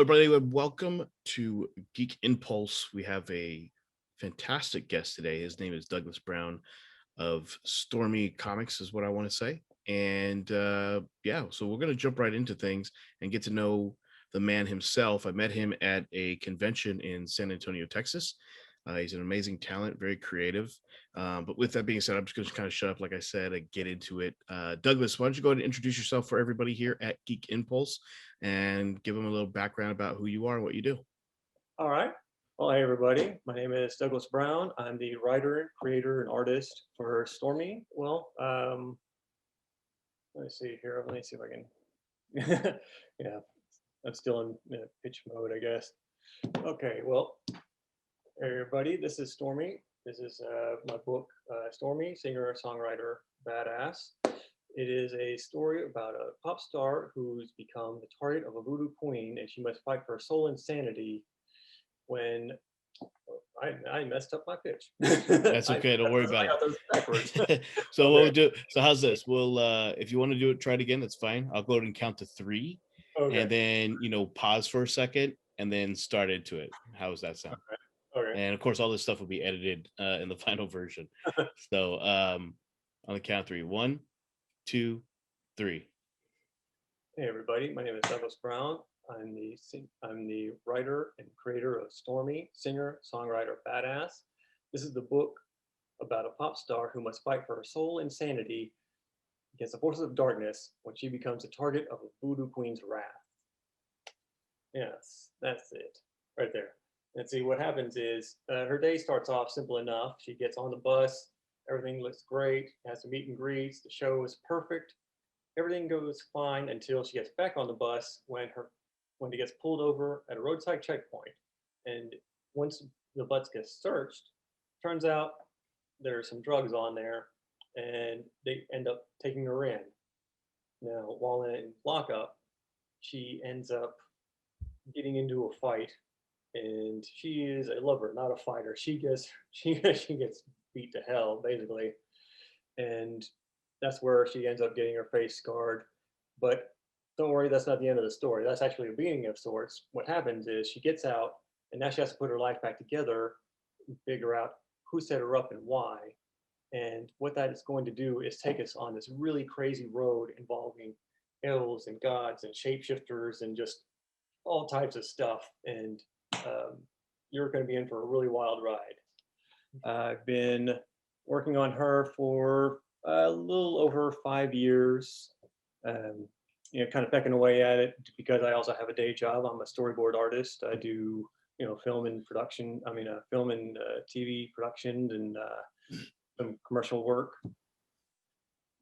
everybody. Welcome to Geek Impulse. We have a fantastic guest today. His name is Douglas Brown of Stormie Comics, is what I want to say. And yeah, so we're going to jump right into things and get to know the man himself. I met him at a convention in San Antonio, Texas. He's an amazing talent, very creative. But with that being said, I'm just going to kind of shut up, like I said, and get into it. Douglas, why don't you go ahead and introduce yourself for everybody here at Geek Impulse and give them a little background about who you are and what you do. All right. Well, hey, everybody. My name is Douglas Brown. I'm the writer, creator, and artist for Stormie. Let me see here. Let me see if I can. Yeah, I'm still in pitch mode, I guess. Okay. Well, hey, everybody. This is Stormie. This is my book, Stormie, singer, songwriter, badass. It is a story about a pop star who's become the target of a voodoo queen, and she must fight for her soul and sanity when I messed up my pitch. That's okay. Don't worry I about got those backwards. it. So what Okay. we'll do. So how's this? We'll if you want to do it, try it again. That's fine. I'll go ahead and count to three, and Okay. then pause for a second, and then start into it. How does that sound? Okay. And of course, all this stuff will be edited in the final version. So on the count of three. One, two, three. Hey everybody, my name is Douglas Brown. I'm the writer and creator of Stormie, singer, songwriter, badass. This is the book about a pop star who must fight for her soul and sanity against the forces of darkness when she becomes the target of a voodoo queen's wrath. Yes, that's it, right there. And see, what happens is her day starts off simple enough. She gets on the bus, everything looks great, has some meet and greets, the show is perfect. Everything goes fine until she gets back on the bus when it gets pulled over at a roadside checkpoint. And once the bus gets searched, turns out there's some drugs on there, and they end up taking her in. Now, while in lockup, she ends up getting into a fight, and she is a lover, not a fighter. She gets beat to hell basically, and that's where she ends up getting her face scarred. But don't worry, that's not the end of the story. That's actually a beginning of sorts. What happens is she gets out, and now she has to put her life back together and figure out who set her up and why. And what that is going to do is take us on this really crazy road involving elves and gods and shapeshifters and just all types of stuff. And um, you're going to be in for a really wild ride. I've been working on her for a little over 5 years. Um, kind of pecking away at it because I also have a day job. I'm a storyboard artist. I do, film and production. Film and TV production and some commercial work.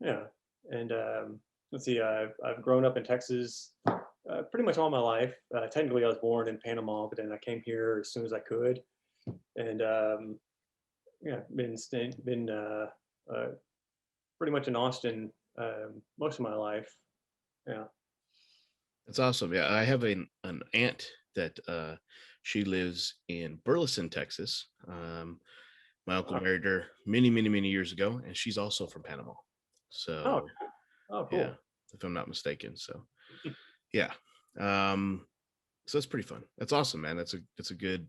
Yeah, and let's see. I've grown up in Texas pretty much all my life. Technically, I was born in Panama, but then I came here as soon as I could, and yeah, been pretty much in Austin most of my life. Yeah. That's awesome. Yeah, I have an aunt that she lives in Burleson, Texas. My uncle Oh, married her many years ago, and she's also from Panama. oh, So oh, yeah, cool. if I'm not mistaken. So yeah. Um, so that's pretty fun. That's awesome, man. That's a good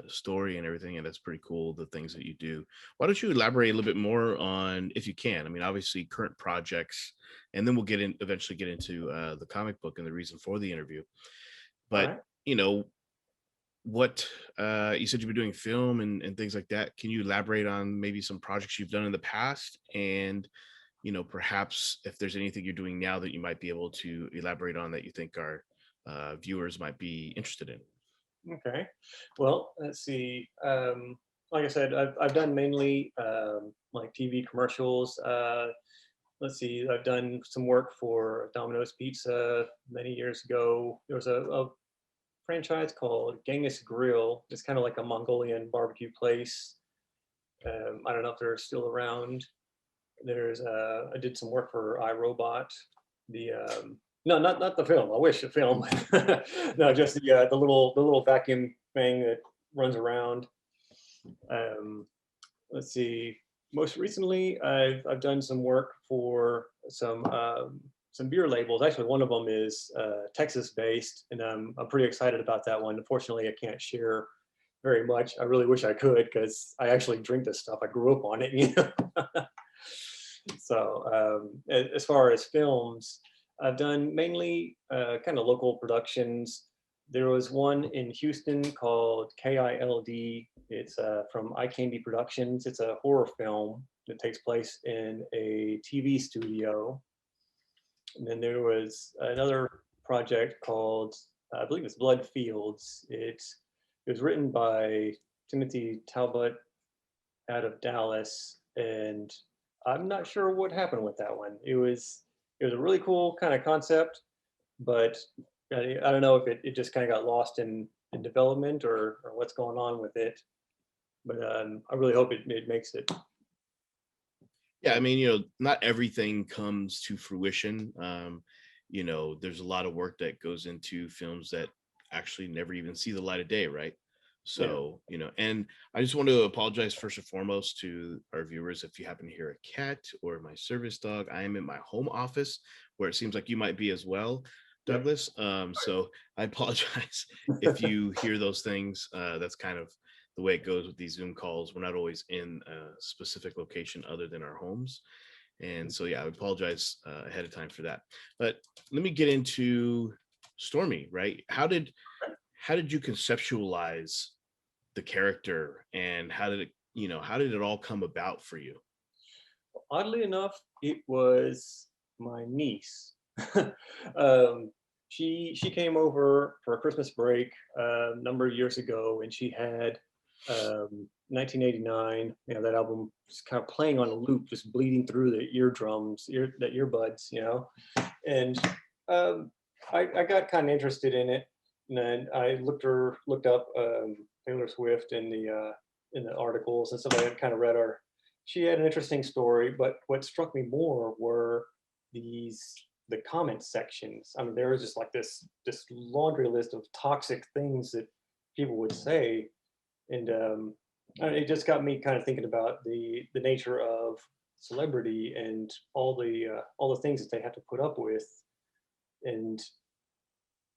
story and everything, and that's pretty cool, the things that you do. Why don't you elaborate a little bit more on, if you can? I mean, obviously current projects, and then we'll eventually get into the comic book and the reason for the interview. All But right. you know what, you said you've been doing film and things like that. Can you elaborate on maybe some projects you've done in the past, and perhaps if there's anything you're doing now that you might be able to elaborate on that you think our viewers might be interested in? Okay. Well, let's see. Like I said, I've done mainly like TV commercials. Let's see. I've done some work for Domino's Pizza many years ago. There was a franchise called Genghis Grill. It's kind of like a Mongolian barbecue place. I don't know if they're still around. I did some work for iRobot. The No, not the film. I wish the film. No, just the little vacuum thing that runs around. Um, let's see. Most recently, I've done some work for some some beer labels. Actually, one of them is Texas based, and I'm pretty excited about that one. Unfortunately, I can't share very much. I really wish I could because I actually drink this stuff. I grew up on it, you know. So as far as films, I've done mainly kind of local productions. There was one in Houston called KILD. It's from Eye Candy Productions. It's a horror film that takes place in a TV studio. And then there was another project called, I believe it's Blood Fields. It was written by Timothy Talbot out of Dallas, and I'm not sure what happened with that one. It was a really cool kind of concept, but I don't know if it just kind of got lost in development or what's going on with it. But I really hope it makes it. Yeah, I mean, not everything comes to fruition. There's a lot of work that goes into films that actually never even see the light of day, right? Yeah. So, and I just want to apologize first and foremost to our viewers if you happen to hear a cat or my service dog. I am in my home office where it seems like you might be as well, Yep. Douglas. So I apologize if you hear those things. That's kind of the way it goes with these Zoom calls. We're not always in a specific location other than our homes. And so, yeah, I apologize ahead of time for that. But let me get into Stormie, right? How did you conceptualize the character, and how did it all come about for you? Oddly enough, it was my niece. um, she came over for a Christmas break a number of years ago, and she had 1989. You know, that album just kind of playing on a loop, just bleeding through the eardrums, the earbuds. You know, and um, I got kind of interested in it, and then I looked up Taylor Swift in the articles and stuff. I kind of read her. She had an interesting story, but what struck me more were the comment sections. I mean, there was just like this laundry list of toxic things that people would say, and it just got me kind of thinking about the nature of celebrity and all the things that they have to put up with, and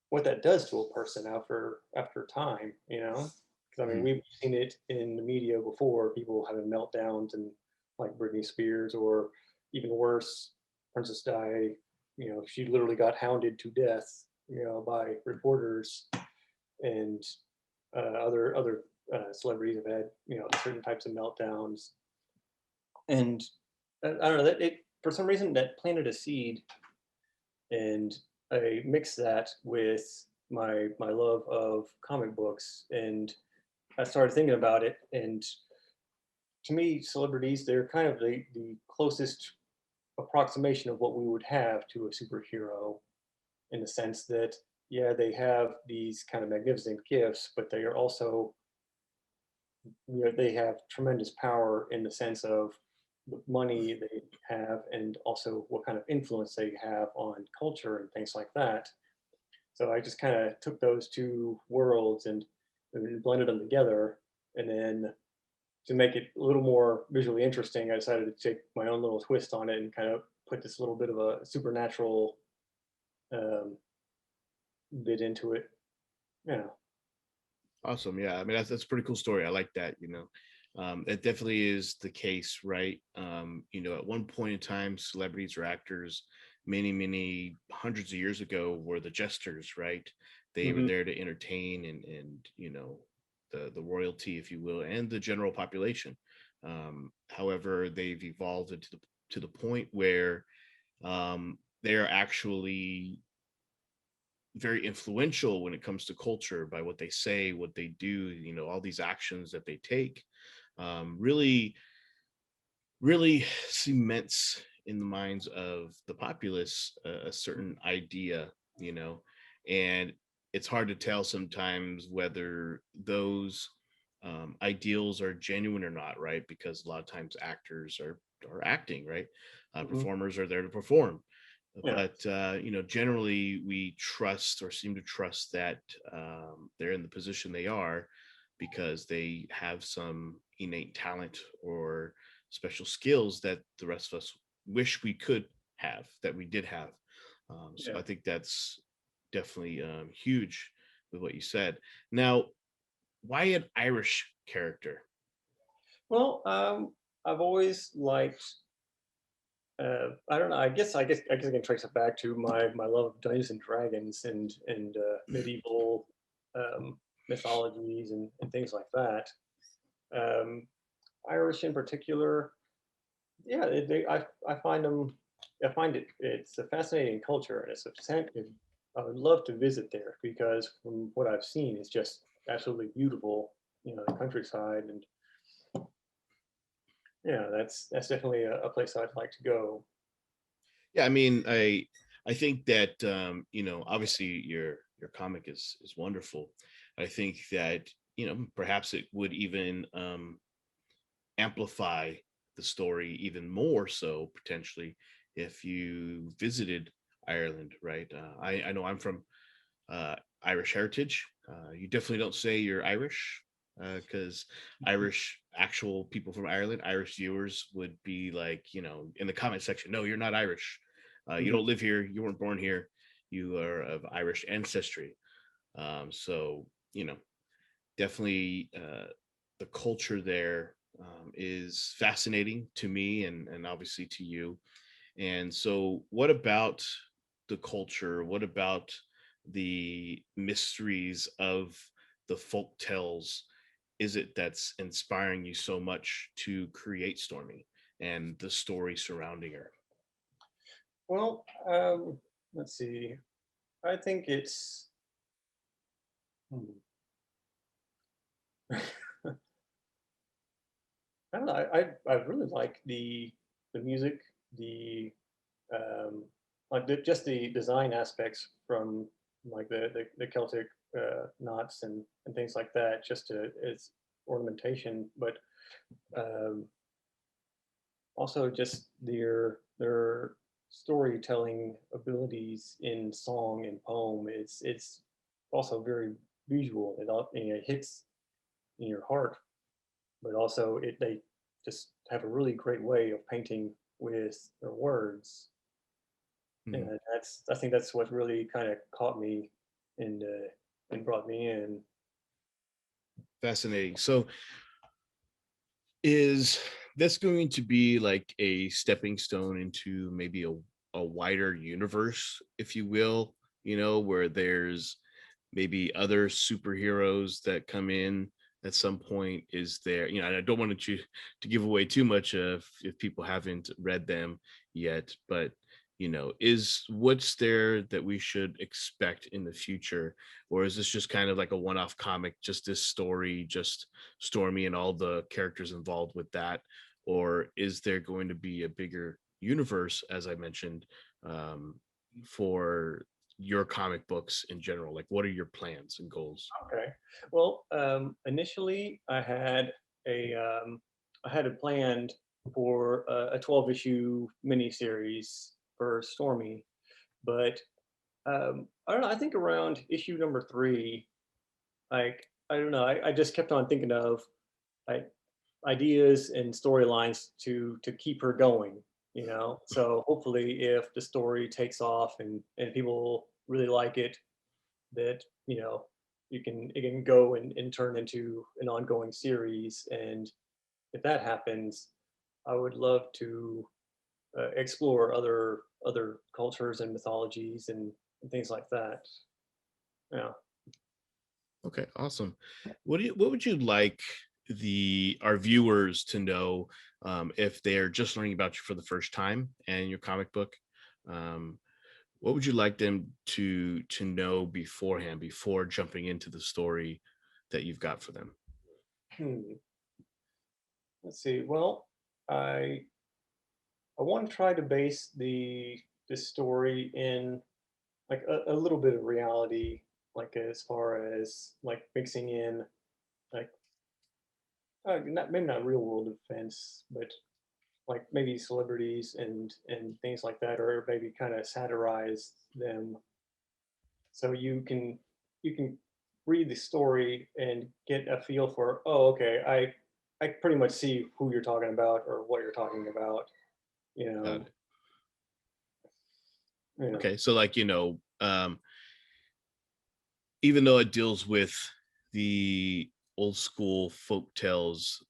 what that does to a person after time. You know, because I mean, Mm. we've seen it in the media before, people having meltdowns and like Britney Spears, or even worse, Princess Di. You know, she literally got hounded to death, you know, by reporters, and other celebrities have had, you know, certain types of meltdowns. And I don't know that it for some reason that planted a seed, and I mixed that with my love of comic books, and I started thinking about it. And to me, celebrities, they're kind of the closest approximation of what we would have to a superhero, in the sense that, yeah, they have these kind of magnificent gifts, but they are also, you know, they have tremendous power in the sense of the money they have, and also what kind of influence they have on culture and things like that. So I just kind of took those two worlds and blended them together. And then to make it a little more visually interesting, I decided to take my own little twist on it and kind of put this little bit of a supernatural um, bit into it. Yeah. Awesome. Yeah. I mean, that's a pretty cool story. I like that, it definitely is the case, right? At one point in time, celebrities or actors, many hundreds of years ago, were the jesters, right? They were Hmm. there to entertain and the royalty, if you will, and the general population. However, they've evolved to the point where they are actually very influential when it comes to culture by what they say, what they do, all these actions that they take, really, really cements in the minds of the populace a certain idea, you know, and it's hard to tell sometimes whether those ideals are genuine or not, right? Because a lot of times actors are acting, right? Hmm. Performers are there to perform, Yeah. but generally we trust or seem to trust that they're in the position they are because they have some innate talent or special skills that the rest of us wish we could have, that we did have. So Yeah. I think that's definitely huge with what you said. Now, why an Irish character? Well, I've always liked. I don't know. I guess I can trace it back to my love of Dungeons and Dragons and medieval um, mythologies and things like that. Um, Irish in particular, yeah, I find them. I find it's a fascinating culture and it's a I would love to visit there because from what I've seen, it's just absolutely beautiful. The countryside and yeah, that's definitely a place I'd like to go. Yeah, I mean, I think that obviously your comic is wonderful. I think that perhaps it would even amplify the story even more so potentially if you visited Ireland, right? I know I'm from uh, Irish heritage. You definitely don't say you're Irish because Irish actual people from Ireland, Irish viewers would be like, in the comment section, no, you're not Irish. You Mhm. don't live here. You weren't born here. You are of Irish ancestry. So, definitely the culture there is fascinating to me and obviously to you. And so, what about the culture? What about the mysteries of the folk tales is it that's inspiring you so much to create Stormy and the story surrounding her? Well, let's see. I think it's. Hmm. I don't know. I really like the music, the um, like just the design aspects from like the Celtic knots and things like that. Just to its ornamentation, but um, also just their storytelling abilities in song and poem. It's also very visual. It hits in your heart, but also they just have a really great way of painting with their words. Mhm. And I think that's what really kind of caught me and brought me in. Fascinating. So, is this going to be like a stepping stone into maybe a wider universe, if you will, where there's maybe other superheroes that come in at some point? Is there, and I don't want you to give away too much if people haven't read them yet, but is what's there that we should expect in the future, or is this just kind of like a one-off comic, just this story, just Stormy and all the characters involved with that, or is there going to be a bigger universe, as I mentioned, um, for your comic books in general? Like, what are your plans and goals? Okay. Well, initially I had it planned for a 12 issue miniseries for Stormy, but I don't know. I think around issue number 3, like I don't know. I just kept on thinking of like ideas and storylines to keep her going. So hopefully, if the story takes off and people really like it, that it can go and turn into an ongoing series. And if that happens, I would love to explore other cultures and mythologies and things like that. Yeah. Okay, awesome. What would you like the our viewers to know if they're just learning about you for the first time and your comic book? Um, what would you like them to know beforehand, before jumping into the story that you've got for them? Hmm. Let's see. Well, I I want to try to base the story in like a little bit of reality, like as far as like mixing in like not maybe not real world events, but like maybe celebrities and things like that, or maybe kind of satirize them, so you can read the story and get a feel for, oh, okay, I pretty much see who you're talking about or what you're talking about, you Got know. it. Yeah. Okay, so like even though it deals with the old school folk tales,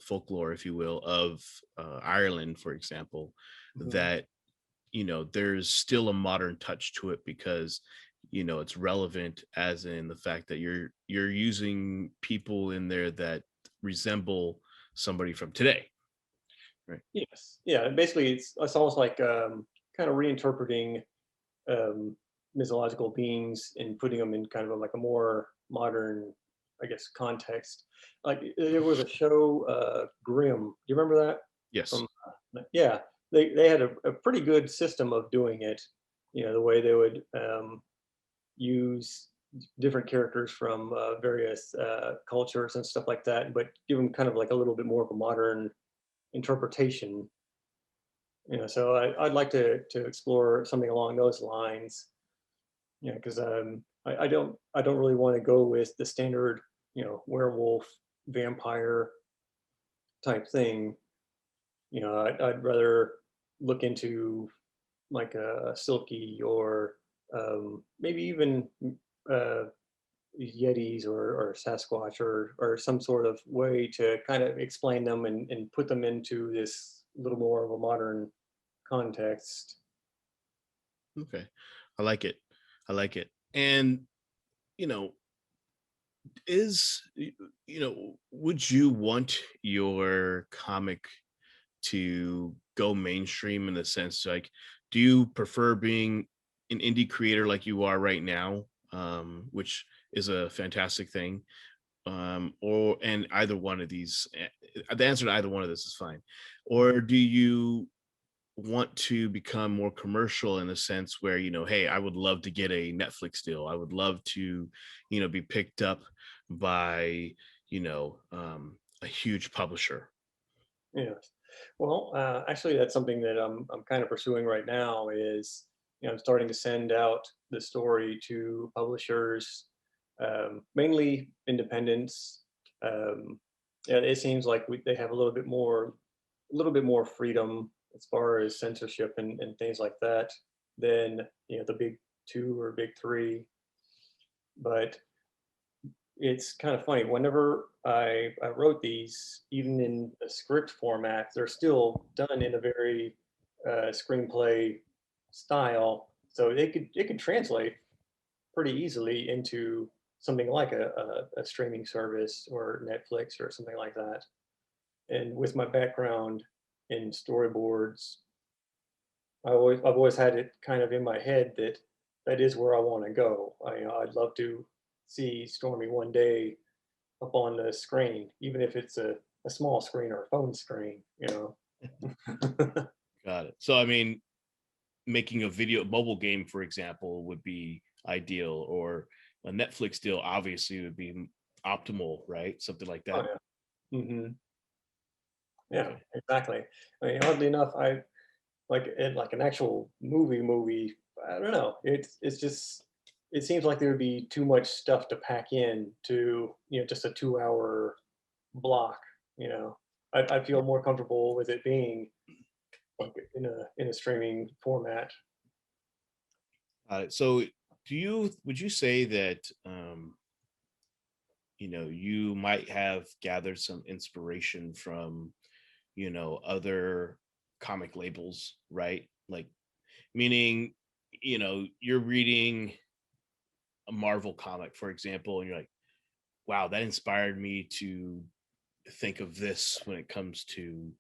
folklore, if you will, of Ireland, for example, Mhm. that there's still a modern touch to it because it's relevant, as in the fact that you're using people in there that resemble somebody from today, right? Yes. Yeah. Basically, it's almost like kind of reinterpreting um, mythological beings and putting them in kind of like a more modern, I guess, context. Like there was a show, Grimm. Do you remember that? Yes. From yeah, they had a pretty good system of doing it. You know, the way they would use different characters from various cultures and stuff like that, but give them kind of like a little bit more of a modern interpretation. You know, so I'd like to explore something along those lines. Yeah, because I don't really want to go with the standard, werewolf, vampire type thing. You know, I'd rather look into like a Silky or maybe even uh, Yetis or Sasquatch or some sort of way to kind of explain them and put them into this little more of a modern context. Okay, I like it. I like it. And you know would you want your comic to go mainstream, in the sense like, do you prefer being an indie creator like you are right now, which is a fantastic thing, or and either one of these, the answer to either one of this is fine, or do you want to become more commercial, in the sense where, hey, I would love to get a Netflix deal, I would love to be picked up by a huge publisher? Yes. Well, actually, that's something that I'm kind of pursuing right now. Is I'm starting to send out the story to publishers, mainly independents. Um, yeah, it seems like they have a little bit more freedom as far as censorship and things like that than the big two or big three. But it's kind of funny. Whenever I wrote these, even in a script format, they're still done in a very screenplay style. So it could translate pretty easily into something like a streaming service or Netflix or something like that. And with my background in storyboards, I've always had it kind of in my head that that is where I want to go. I'd love to see Stormy one day up on the screen, even if it's a small screen or a phone screen. Got it. So I mean, making a video mobile game, for example, would be ideal, or a Netflix deal obviously would be optimal, right? Something like Oh that. yeah. Yeah, Okay. exactly. I mean, oddly enough, I like an actual movie. I don't know. It's just it seems like there would be too much stuff to pack in to just a 2 hour block. You know, I feel more comfortable with it being like in a streaming format. So would you say that you might have gathered some inspiration from other comic labels, right? Like, meaning, you're reading a Marvel comic, for example, and you're like, wow, that inspired me to think of this when it comes to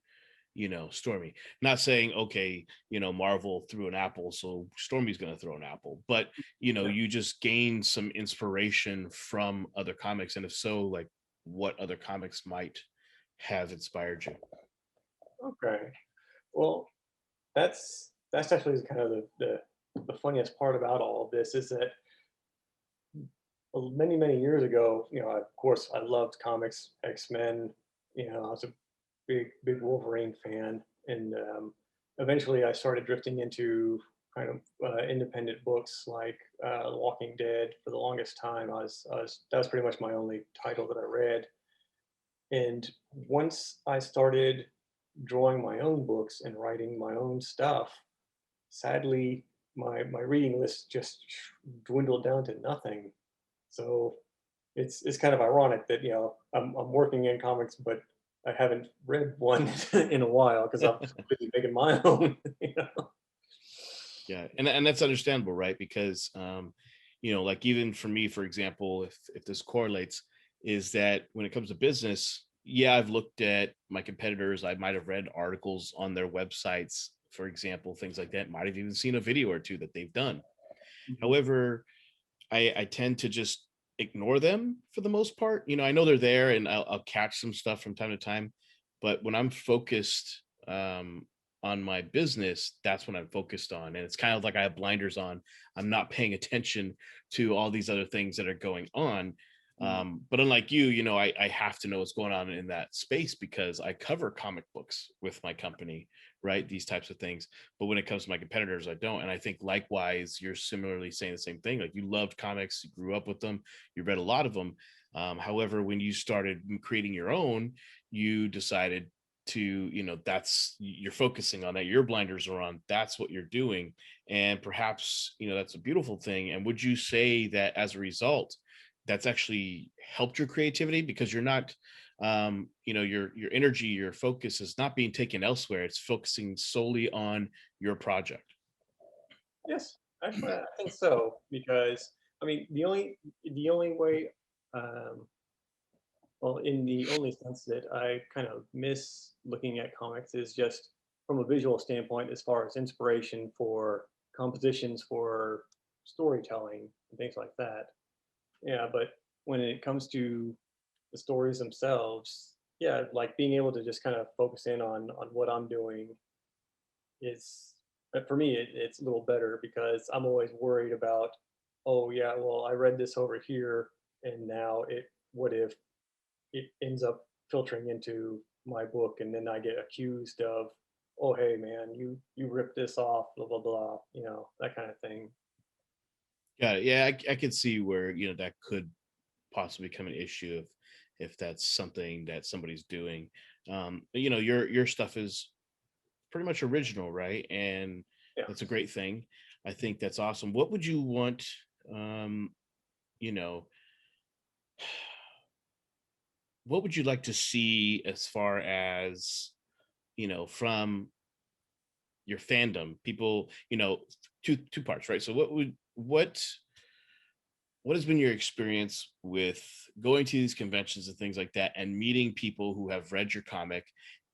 Stormy. Not saying, okay, Marvel threw an apple, so Stormy's going to throw an apple, but Yeah. you just gain some inspiration from other comics, and if so, like, what other comics might have inspired you? Okay. Well, that's actually kind of the funniest part about all of this is that many years ago, of course, I loved comics, X-Men. I was a big Wolverine fan, and eventually I started drifting into kind of independent books like The Walking Dead. For the longest time, that was pretty much my only title that I read. And once I started drawing my own books and writing my own stuff, sadly, my reading list just dwindled down to nothing. So it's kind of ironic that I'm working in comics, but I haven't read one in a while because I'm so busy making my own. Yeah, and that's understandable, right? Because like even for me, for example, if this correlates, is that when it comes to business, yeah, I've looked at my competitors. I might have read articles on their websites, for example, things like that. Might have even seen a video or two that they've done. Mhm. However, I tend to just ignore them for the most part. I know they're there, and I'll catch some stuff from time to time, but when I'm focused on my business, that's when I'm focused on, and it's kind of like I have blinders on. I'm not paying attention to all these other things that are going on. Mm. But unlike you, I have to know what's going on in that space because I cover comic books with my company, right? These types of things. But when it comes to my competitors, I don't. And I think likewise, you're similarly saying the same thing. Like you loved comics, you grew up with them, you read a lot of them. However, when you started creating your own, you decided to, that's you're focusing on that. Your blinders are on. That's what you're doing. And perhaps, that's a beautiful thing. And would you say that as a result, that's actually helped your creativity because you're not your energy, your focus is not being taken elsewhere. It's focusing solely on your project. Yes, actually, I think so because I mean the only way, um, well, in the only sense that I kind of miss looking at comics is just from a visual standpoint, as far as inspiration for compositions for storytelling and things like that. Yeah, but when it comes to the stories themselves, yeah, like being able to just kind of focus in on what I'm doing is for me it's a little better because I'm always worried about, oh yeah, well I read this over here and now it what if it ends up filtering into my book and then I get accused of, oh hey man, you ripped this off, blah blah blah, that kind of thing. Yeah, yeah, I could see where that could possibly become an issue if that's something that somebody's doing. But, your stuff is pretty much original, right? And Yeah. that's a great thing. I think that's awesome. What would you want? Um, you know, what would you like to see as far as from your fandom? People, two parts, right? So, what has been your experience with going to these conventions and things like that and meeting people who have read your comic?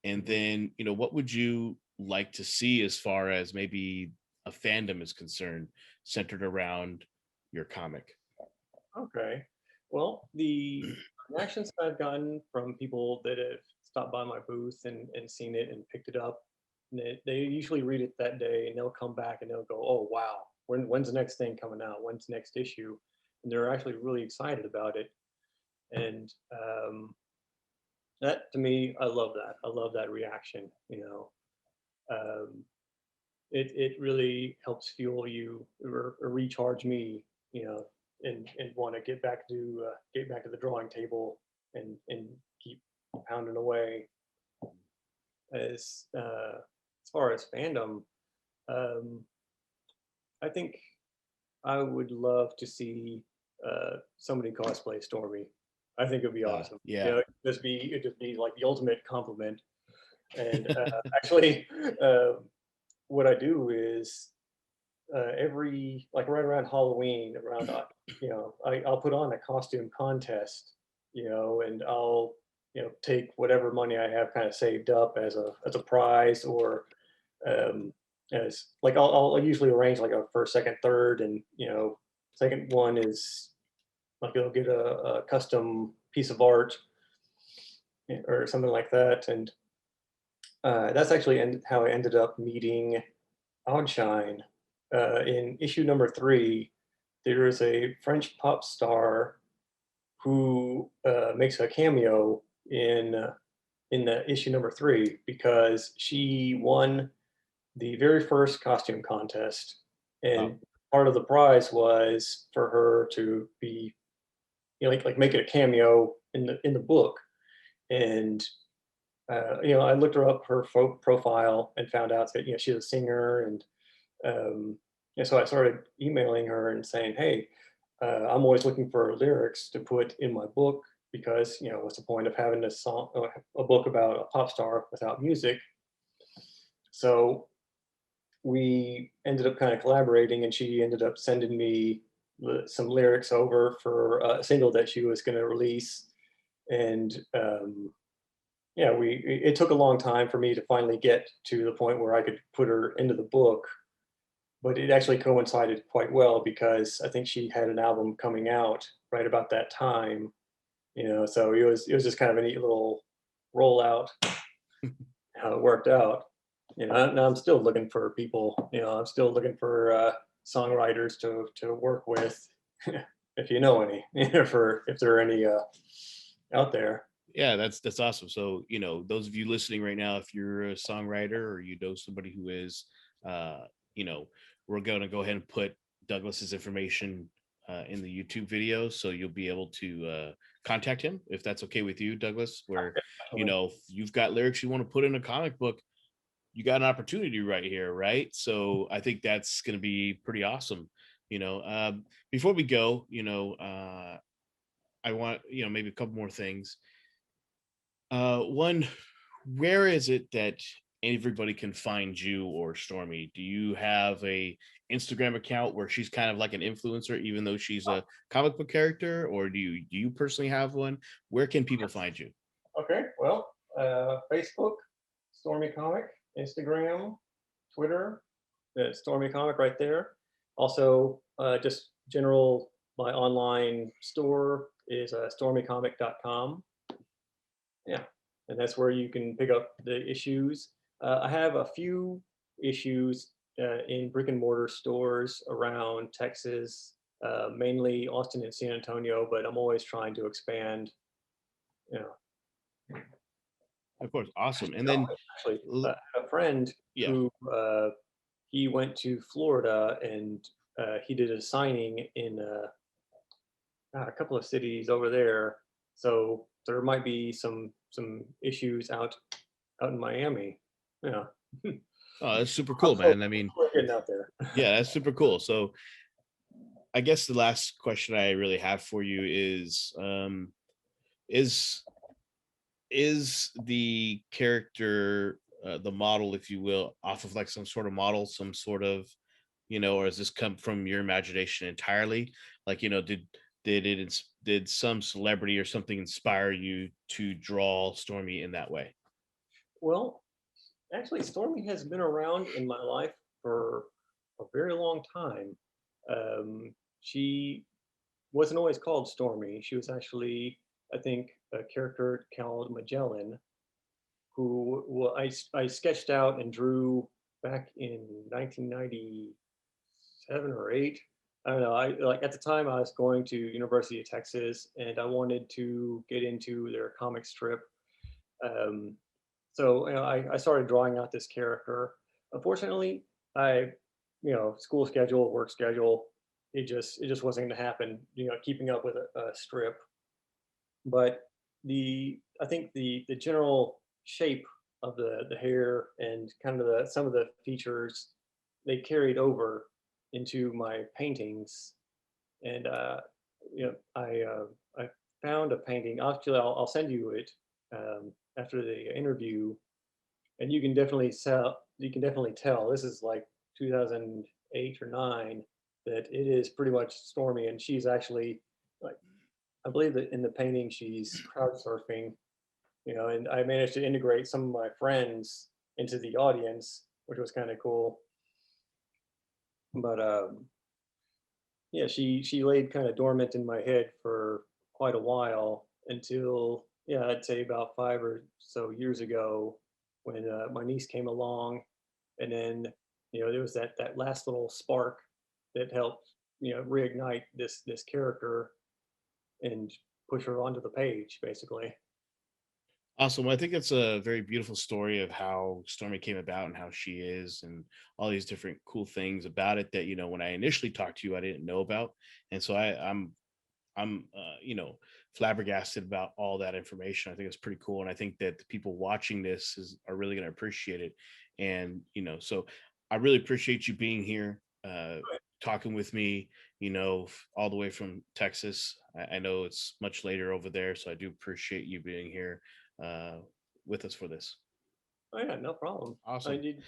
And Mhm. then, what would you like to see as far as maybe a fandom is concerned, centered around your comic? Okay. Well, the reactions that I've gotten from people that have stopped by my booth and seen it and picked it up, and they usually read it that day and they'll come back and they'll go, "Oh wow, when's the next thing coming out? When's the next issue?" And they're actually really excited about it. And that to me, I love that. I love that reaction. Um, it really helps fuel you or recharge me, and want to get back to the drawing table and keep pounding away. As far as fandom, um, I think I would love to see somebody cosplay Stormy. I think it'd be awesome. Yeah. It'd just be like the ultimate compliment. And actually, uh, what I do is every like right around Halloween, around I'll put on a costume contest, and I'll take whatever money I have kind of saved up as a prize, or as like I'll usually arrange like a first, second, third, and second one is like you'll get a custom piece of art or something like that, and that's actually how I ended up meeting Oddshine. In issue number 3, there is a French pop star who makes a cameo in the issue number 3 because she won the very first costume contest, Wow. and part of the prize was for her to be, like make it a cameo in the book. And I looked her up, her folk profile, and found out that she's a singer, and um, Yeah, so I started emailing her and saying, "Hey, I'm always looking for lyrics to put in my book because what's the point of having a book about a pop star without music?" So we ended up kind of collaborating, and she ended up sending me some lyrics over for a single that she was going to release, and yeah, it took a long time for me to finally get to the point where I could put her into the book, but it actually coincided quite well because I think she had an album coming out right about that time, so it was just kind of a neat little rollout how it worked out. Now I'm still looking for people. I'm still looking for songwriters to work with, if you know any, if there are any out there. Yeah, that's awesome. So, those of you listening right now, if you're a songwriter or you know somebody who is, uh, you know, we're going to go ahead and put Douglas's information in the YouTube video, so you'll be able to contact him if that's okay with you, Douglas. Where, Definitely. if you've got lyrics you want to put in a comic book, you got an opportunity right here, right? So I think that's going to be pretty awesome. Before we go, I want maybe a couple more things. One, where is it that everybody can find you or Stormy? Do you have a Instagram account where she's kind of like an influencer, even though she's a comic book character, or do you personally have one? Where can people find you? Okay. Well, Facebook, Stormy Comic, Instagram, Twitter, Stormy Comic right there. Also, just general my online store is stormycomic.com. Yeah, and that's where you can pick up the issues. I have a few issues in brick and mortar stores around Texas, mainly Austin and San Antonio, but I'm always trying to expand. You know, Of course, awesome. And then, actually, l- a friend yeah, who he went to Florida and he did a signing in a couple of cities over there. So there might be some issues out in Miami. Yeah. oh, that's super I'm cool, still, man. I mean, still getting out there. yeah, that's super cool. So I guess the last question I really have for you is is the character the model, if you will, off of like some sort of model, some sort of, or has this come from your imagination entirely? Like, did some celebrity or something inspire you to draw Stormy in that way? Well, actually, Stormy has been around in my life for a very long time. She wasn't always called Stormy. She was actually, I think, a character called Magellan, who I sketched out and drew back in 1997 or 8. I don't know. I like at the time I was going to University of Texas and I wanted to get into their comic strip. Um, so I started drawing out this character. Unfortunately, I school schedule, work schedule, it just wasn't going to happen. Keeping up with a strip, but I think the general shape of the hair and kind of the some of the features they carried over into my paintings, and I found a painting. Actually, I'll send you it after the interview, and you can definitely tell this is like 2008 or 9 that it is pretty much Stormy, and she's actually like I believe that in the painting she's crowd surfing, and I managed to integrate some of my friends into the audience, which was kind of cool. But yeah, she laid kind of dormant in my head for quite a while until yeah, I'd say about 5 or so years ago when my niece came along, and then there was that last little spark that helped reignite this character and push her onto the page basically. Awesome. Well, I think it's a very beautiful story of how Stormy came about and how she is, and all these different cool things about it that, when I initially talked to you, I didn't know about. And so I'm flabbergasted about all that information. I think it's pretty cool. And I think that the people watching this are really going to appreciate it. And, so I really appreciate you being here. talking with me, all the way from Texas. I know it's much later over there, so I do appreciate you being here with us for this. Oh yeah, no problem. I Awesome. did.